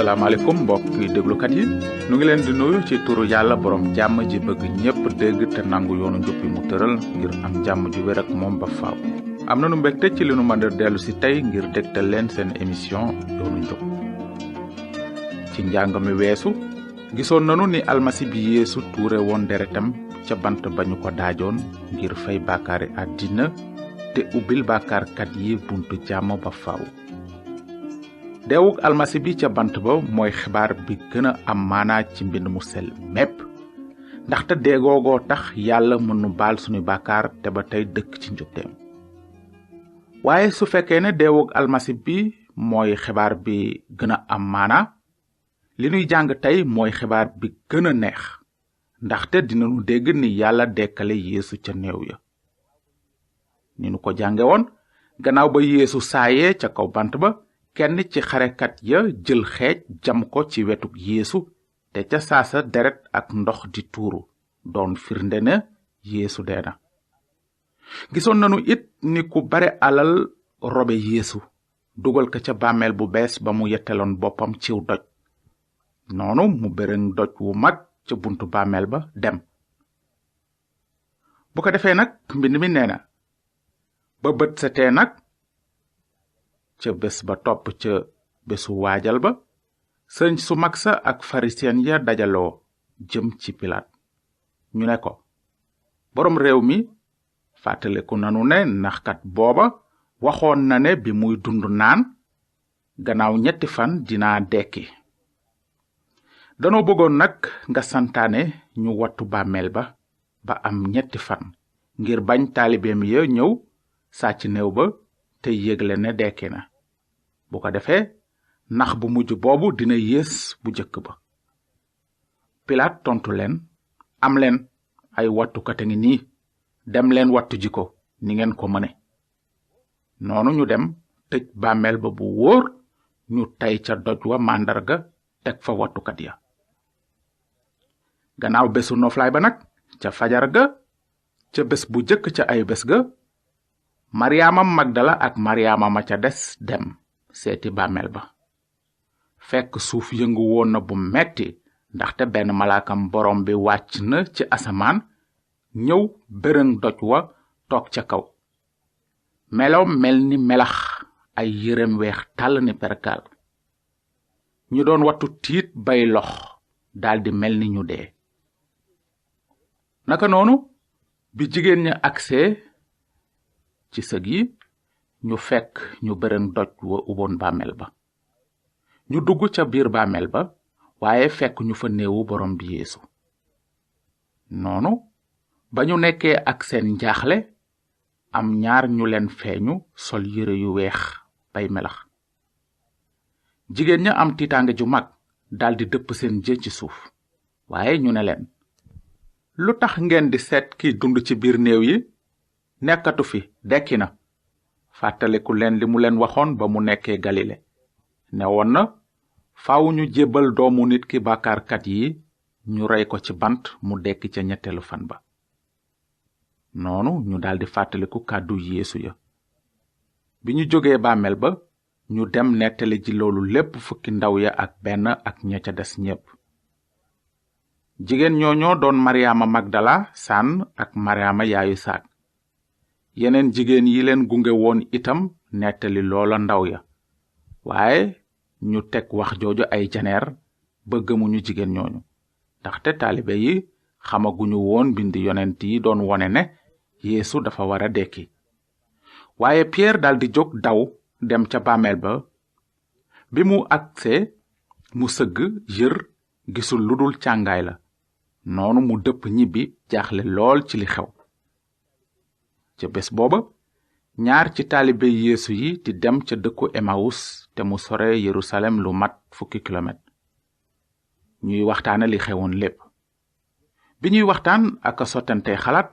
asalaamaaleykum mbokki déglukat yi nu ngi leen di nuyu ci turu yàlla borom jàmm ji bëgg ñépp dégg te nangu yoonu njub bi mu tëral ngir am jàmm ju wér ak moom ba faaw. am nanu mbégte ci li nu mën a dellu si tey ngir dégtal leen seen émission yoonu njub. ci njàng mi weesu gisoon nanu ni almasi bi yeesu tuure woon deretam ca bant ba ñu ko daajoon ngir fay bàkkaari àddina te ubbil bàkkaarkat yi buntu jàmm ba faaw. deewuk almasi bi ca bant ba mooy xibaar bi gën a am maanaa ci mbind mu sell mépp ndaxte deegoogoo tax yàlla mën nu baal suñu bàkkaar te ba tey dëkk ci njubteem. waaye su fekkee ne deewuk almasi bi mooy xibaar bi gën a am maanaa li nuy jàng tey mooy xibaar bi gën a neex ndaxte dinanu dégg ni yàlla dekkale yeesu ca néew ya. ni nu ko jànge woon gannaaw ba yeesu saayee ca kaw bant ba kenn ci xarekat ya jël xeej jam ko ci wetuk yeesu te ca saasa deret ak ndox di tuuru doon firnde ne yeesu dee na. gisoon nanu it ni ku bare alal robe yeesu dugal ko ca bàmmeel bu bees ba mu yetteloon boppam ciw doj noonu mu bërëng doj wu mag ca buntu bàmmeel ba dem. bu ko defee nag mbind mi nee na ba bët setee nag ca bés ba topp ca bésu waajal ba sëñ su mag sa ak farisiyen ya dajaloo jëm ci pilaat ñu ne ko boroom réew mi fàttaliku nanu ne naxkat booba waxoon na ne bi muy dund naan gannaaw 3 fan dinaa dekki. danoo bëggoon nag nga santaane ñu wattu bàmmeel ba am 3 fan ngir bañ taalibeem ya ñëw sàcc néew ba te yégle ne dekki na. bu ko defee nax bu mujj boobu dina yées bu jëkk ba. pilaat tontu leen am leen ay wattukat a ngi nii dem leen wattu ji ko ni ngeen ko mëne. noonu ñu dem tëj bàmmeel ba bu wóor ñu tay ca doj wa màndarga teg fa wattukat ya. gannaaw bésu noflaay ba nag ca fajar ga ca bés bu jëkk ca ay bés ga maryaama magdala ak maryaama ma ca des dem seeti bàmmeel ba fekk suuf yëngu woon na bu metti ndaxte benn malaakam borom bi wàcc na ci asamaan ñëw bërëng doj wa toog ca kaw meloom mel ni melax ay yërem weex tàll ni perkaal. ñu doon wattu tiit bay lox daldi mel ni ñu dee. naka noonu bi jigéen ña agsee ci sëg yi ñu fekk ñu bërëng doj wa uboon bàmmeel ba. ñu dugg ca biir bàmmeel ba waaye fekk ñu fa néewu borom bi yeesu. noonu ba ñu nekkee ak seen njaaxle am ñaar ñu leen feeñu sol yére yu weex bay melax. jigéen ña am tiitaange ju mag daldi dëpp seen jë ci suuf waaye ñu ne leen lu tax ngeen di seet kiy dund ci biir néew yi nekkatu fi dekki na. fàttaliku leen li mu leen waxoon ba mu nekkee galile ne woon na faaw ñu jébbal doomu nit ki bàkkaarkat yi ñu rey ko ci bant mu dekki ca 3 fan ba. noonu ñu daldi fàttaliku kàddu yeesu ya. bi ñu jógee bàmmeel ba ñu dem nettali ji loolu lépp fukki ndaw ya ak benn ak ña ca des ñépp. jigéen ñooñoo doon maryaama magdala sànn ak maryaama yaayu saak. yeneen jigéen yi leen gunge woon itam nettali loola ndaw ya waaye ñu teg wax jooju ay janeer ba gëmuñu jigéen ñooñu ndaxte taalibe yi xamaguñu woon bind yonent yi doon wone ne yeesu dafa war a dekki. waaye Pierre daldi jóg daw dem ca bàmmeel ba. bi mu agsee mu sëgg yër gisul lu dul càngaay la noonu mu dëpp ñibbi jaaxle lool ci li xew. ca bés booba ñaar ci taalibe yeesu yi di dem ca dëkku emawus te mu sore yerusalem lu mat 10 kilomètre. ñuy waxtaane li xewoon lépp. bi ñuy waxtaan ak a sottante xalaat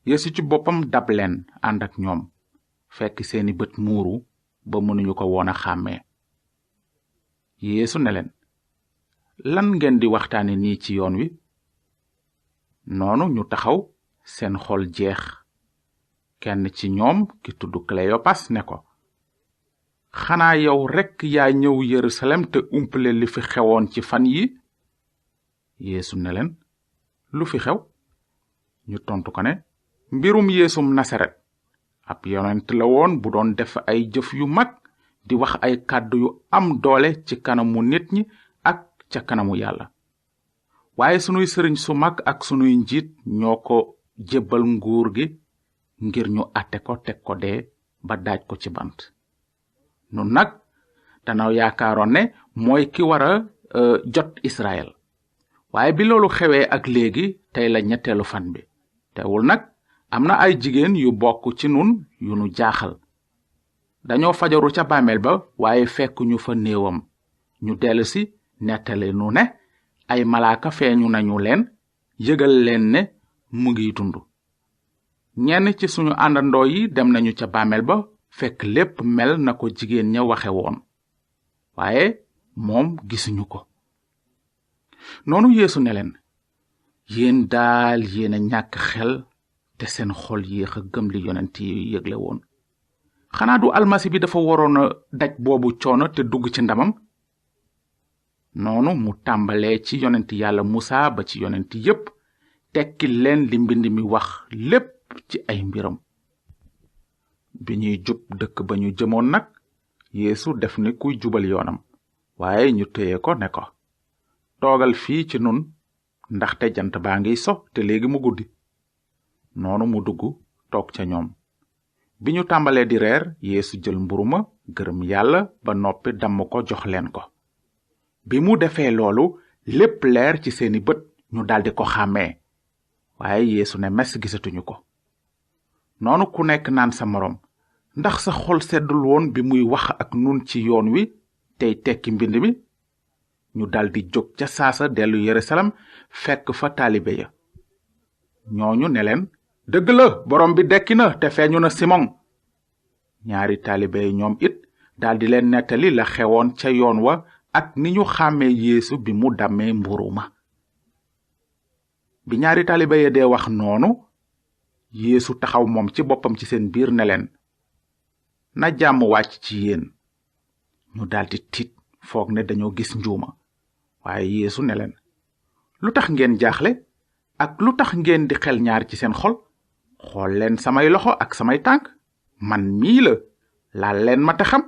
yeesu ci boppam dab leen ànd ak ñoom fekk seeni bët muuru ba mënuñu ko woon a xàmmee. yeesu ne leen lan ngeen di waxtaane nii ci yoon wi. noonu ñu taxaw seen xol jeex. kenn ci ñoom ki tudd Kleopas ne ko xanaa yow rekk yaa ñëw Yerusalem te umpale li fi xewoon ci fan yi? Yeesu ne leen, lu fi xew? ñu tontu ko ne, mbirum Yeesum Nasaret, ab yonent la woon bu doon def ay jëf yu mag di wax ay kàddu yu am doole ci kanamu nit ñi ak ca kanamu Yàlla. waaye sunuy sëriñ su mag ak sunuy njiit ñoo ko jébbal nguur gi ngir ñu àtte ko teg ko dee ba daaj ko ci bant. nun nag danoo yaakaaroon ne mooy ki wara jot Israël. waaye bi loolu xewee ak léegi tey la ñetteelu fan bi. teewul nag am na ay jigéen yu bokk ci nun yu nu jaaxal. dañoo fajaru ca bàmmeel ba waaye fekk ñu fa néewam. ñu dellusi nettali nu ne ay malaaka feeñu nañu leen yëgal leen ne mu ngi dund. ñenn ci suñu àndandoo yi dem nañu ca bàmmeel ba fekk lépp mel na ko jigéen ña waxe woon. waaye moom gisuñu ko. noonu Yeesu ne leen, yéen daal yéen a ñàkk xel te seen xol yéex a gëm li yonent yi yëgle woon. xanaa du almasi bi dafa waroon a daj boobu coono te dugg ci ndamam? noonu mu tàmbalee ci yonent Yàlla Musa ba ci yonent yépp tekki leen li mbind mi wax lépp ci ay mbiram. bi ñuy jub dëkk ba ñu jëmoon nag, Yeesu def ni kuy jubal yoonam, waaye ñu téye ko ne ko, toogal fii ci nun ndaxte jant baa ngiy so te léegi mu guddi. noonu mu dugg toog ca ñoom. bi ñu tàmbalee di reer, Yeesu jël mburu ma gërëm Yàlla ba noppi damm ko jox leen ko. bi mu defee loolu lépp leer ci seeni bët, ñu daldi ko xàmmee. waaye Yeesu ne mes gisatuñu ko. noonu ku nekk naan sa moroom, ndax sa xol seddul woon bi muy wax ak nun ci yoon wi tey tekki mbind mi? ñu daldi jóg ca saasa dellu Yerusalem fekk fa taalibe ya. ñooñu ne leen, dëgg la, borom bi dekki na te feeñu na Simon. ñaari taalibe yi ñoom it daldi leen nettali la xewoon ca yoon wa ak ni ñu xàmmee Yeesu bi mu dammee mburu ma. bi ñaari taalibe ya dee wax noonu, Yeesu taxaw moom ci boppam ci seen biir ne leen, na jàmm wàcc ci yéen. ñu daldi tiit foog ne dañoo gis njuuma. waaye Yeesu ne leen, lu tax ngeen jaaxle ak lu tax ngeen di xel ñaar ci seen xol? xool leen samay loxo ak samay tànk, man mii la. laal leen ma te xam,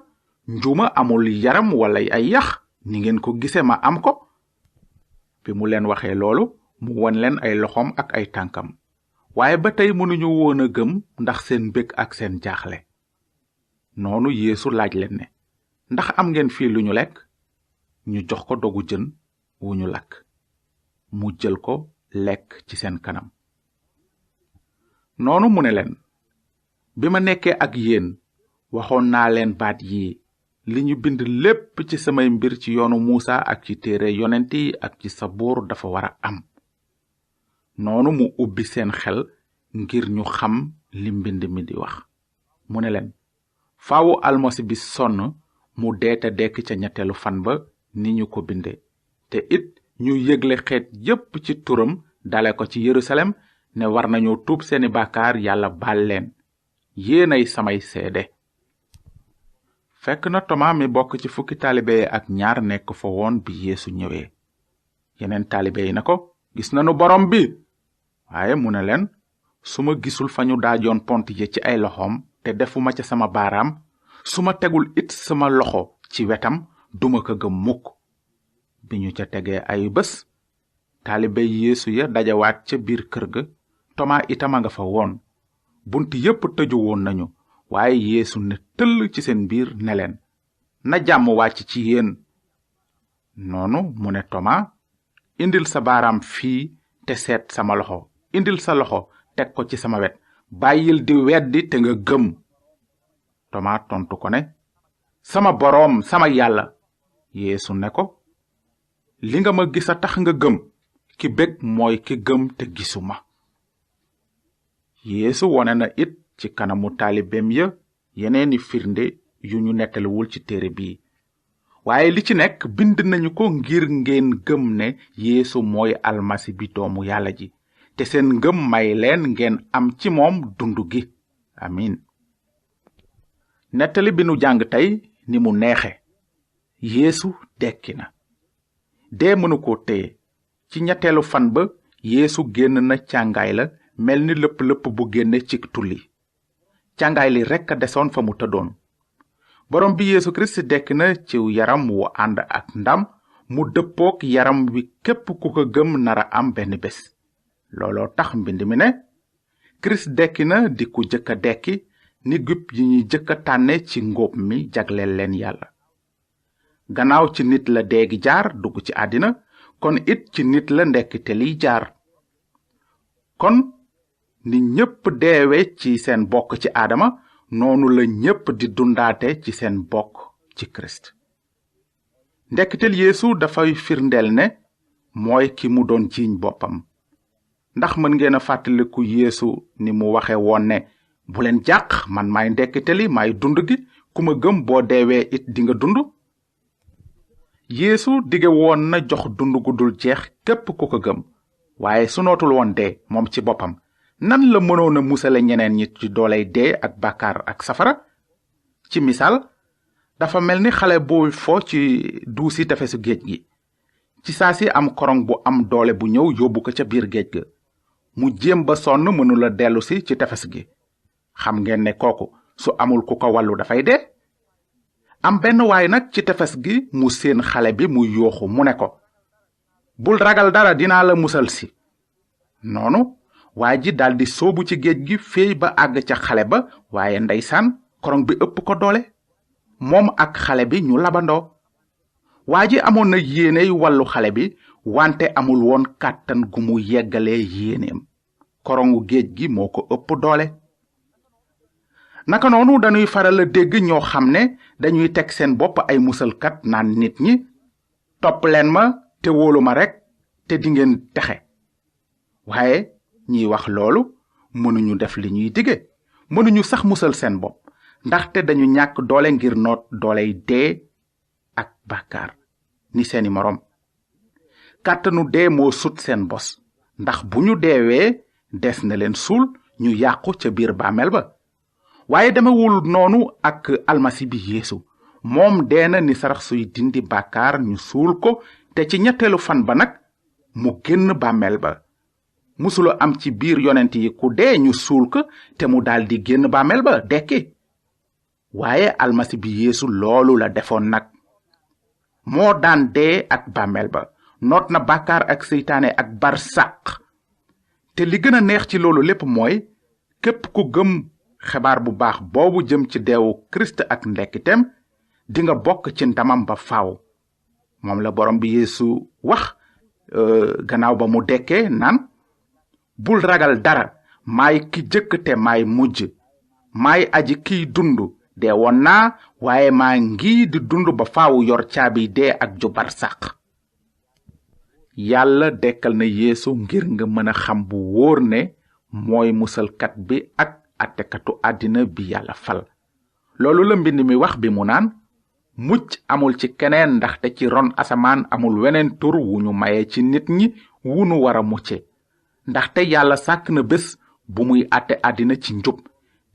njuuma amul yaram wala ay yax ni ngeen ko gise ma am ko. bi mu leen waxee loolu, mu won leen ay loxoom ak ay tànkam. waaye ba tey mënuñu woon a gëm ndax seen mbég ak seen jaaxle. noonu Yeesu laaj leen ne, ndax am ngeen fii lu ñu lekk? ñu jox ko dogu jën wu ñu lakk. mu jël ko lekk ci seen kanam. noonu mu ne leen, bi ma nekkee ak yéen waxoon naa leen baat yi, li ñu bind lépp ci samay mbir ci yoonu Musa ak ci téere yonent yi ak ci sabuur dafa war a am. noonu mu ubbi seen xel ngir ñu xam li mbind mi di wax. mu ne leen, faawu almasi bi sonn mu dee te dekk ca ñetteelu fan ba ni ñu ko binde, te it ñu yëgle xeet yépp ci turam dale ko ci Yerusalem ne war nañu tuub seeni bàkkaar Yàlla baal leen. yéenay samay seede. fekk na Toma mi bokk ci fukki taalibe ak ñaar nekk fa woon bi Yeesu ñëwee. yeneen taalibe yi na ko, gis nanu borom bi. waaye mu ne leen, su ma gisul fa ñu daajoon pont yi ci ay loxoom te defuma ca sama baaraam, su ma tegul it sama loxo ci wetam, duma ko gëm mukk. bi ñu ca tegee ay bés, taalibe Yeesu ya dajawaat ca biir kër ga. Toma itam a nga fa woon. bunt yépp tëju woon nañu, waaye Yeesu ne tëll ci seen biir ne leen, na jàmm wàcc ci yéen. noonu mu ne Toma, indil sa baaraam fii te seet sama loxo, indil sa loxo teg ko ci sama wet, bàyyil di weddi te nga gëm. Toma tontu ko ne, sama boroom, sama Yàlla. Yeesu ne ko, li nga ma gis a tax nga gëm, ki bég mooy ki gëm te gisuma. Yeesu wone na it ci kanamu taalibeem ya yeneeni firnde yu ñu nettaliwul ci téere bii. waaye li ci nekk bind nañu ko ngir ngeen gëm ne Yeesu mooy almasi bi doomu Yàlla ji, te seen ngëm may leen ngeen am ci moom dundu gi. amin. nettali bi nu jàng tey ni mu neexe Yeesu dekki na dee mënu ko téye ci ñetteelu fan ba Yeesu génn na càngaay la mel ni lëpp bu génne ci tulli càngaay li rekk a desoon fa mu tëddoon borom bi Yeesu Kirist dekk na ciw yaram wu ànd ak ndam mu dëppook yaram wi képp ku ko gëm nara am benn bés looloo tax mbind mi ne Kirist dekki na di ku jëkk a dekki ni gub yi ñuy jëkk a tànne ci ngóob mi jagleel leen yàlla gannaaw ci nit la dee gi jaar dugg ci àddina kon it ci nit la ndekkite liy jaar kon ni ñépp deewe ci seen bokk ci Aadama noonu la ñépp di dundaate ci seen bokk ci Kirist ndekkitel Yeesu dafay firndeel ne mooy ki mu doon jiiñ boppam ndax mën ngeen a fàttaliku Yeesu ni mu waxe woon ne bu leen jàq man maay ndekkiteli maay dund gi ku ma gëm boo deewee it dinga dund Yeesu dige woon na jox dund gu dul jeex képp ku ko gëm waaye su nootul woon dee moom ci boppam nan la mënoon a musale ñeneen ñi ci dooley dee ak bàkkaar ak safara ci misaal dafa mel ni xale bu fo ci duusi tefesu géej gi ci saa si am korong bu am doole bu ñëw yóbbu ko ca biir géej ga mu jéem ba sonn mënula dellu si ci tefes gi xam ngeen ne kooku su amul ku ko wàllu dafay dee am benn waay nag ci tefes gi mu seen xale bi mu yooxu mu ne ko bul ragal dara dinaa la musal si noonu waa ji daldi soobu ci géej gi féey ba àgg ca xale ba waaye ndeysaan korong bi ëpp ko doole moom ak xale bi ñu labandoo waa ji amoon na yéeney wàllu xale bi wante amul woon kàttan gu mu yeggalee yéeneem korongu géej gi moo ko ëpp doole naka noonu dañuy faral a dégg ñoo xam ne dañuy teg seen bopp ay musalkat naan nit ñi topp leen ma te wóolu ma rekk te dingeen texe waaye ñiy wax loolu mënuñu def li ñuy dige mënuñu sax musal seen bopp ndaxte dañu ñàkk doole ngir noot dooley dee ak bàkkaar ni seeni moroom kàttanu dee moo sut seen bos ndax bu ñu deewee des na leen suul ñu yàqu ca biir bàmmeel ba waaye demewul noonu ak almasi bi Yeesu moom dee na ni sarax suy dindi bàkkaar ñu suul ko te ci ñetteelu fan ba nag mu génn bàmmeel ba musula am ci biir yonent yi ku dee ñu suul ko te mu daldi génn bàmmeel ba dekki waaye almasi bi Yeesu loolu la defoon nag moo daan dee ak bàmmeel ba noot na bàkkaar ak seytaane ak barsàq te li gën a neex ci loolu lépp mooy képp ku gëm xibaar bu baax boobu jëm ci deewu Kirist ak ndekkiteem dinga bokk ci ndamam ba faaw moom la borom bi Yeesu wax gannaaw ba mu dekkee naan bul ragal dara maay ki jëkk te maay mujj maay aji kiy dund dee woon naa waaye maa ngi di dund ba faaw yor caabi dee ak ju barsàq yàlla dekkal na Yeesu ngir nga mën a xam bu wóor ne mooy musalkat bi ak attekatu àddina bi yàlla fal loolu la mbind mi wax bi mu naan mucc amul ci keneen ndaxte ci ron asamaan amul weneen tur wu ñu maye ci nit ñi wu nu war a mucce ndaxte yàlla sàkk na bés bu muy àtte àddina ci njub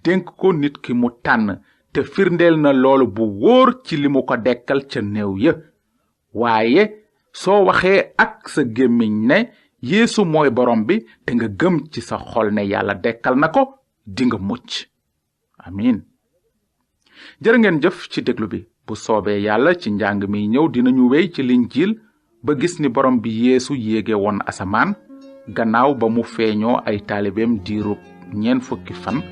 dénk ko nit ki mu tànn te firndeel na loolu bu wóor ci li mu ko dekkal ca néew ya waaye soo waxee ak sa gémmiñ ne Yeesu mooy borom bi te nga gëm ci sa xol ne yàlla dekkal na ko dinga mucc amin jërë ngeen jëf ci déglu bi bu soobee yàlla ci njàng mi ñëw dinañu wéy ci Linjiil ba gis ni borom bi Yeesu yéege woon asamaan gannaaw ba mu feeñoo ay taalibeem diirub 40 fan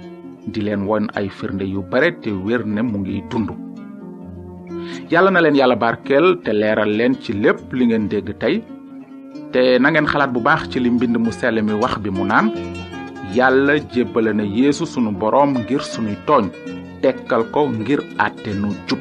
di leen won ay firnde yu bare te wér ne mu ngi dund yàlla na leen yàlla barkeel te leeral leen ci lépp li ngeen dégg tey te na ngeen xalaat bu baax ci li mbind mu sell mi wax bi mu naan yàlla jébbale na Yeesu sunu boroom ngir sunuy tooñ dekkal ko ngir àtte nu jub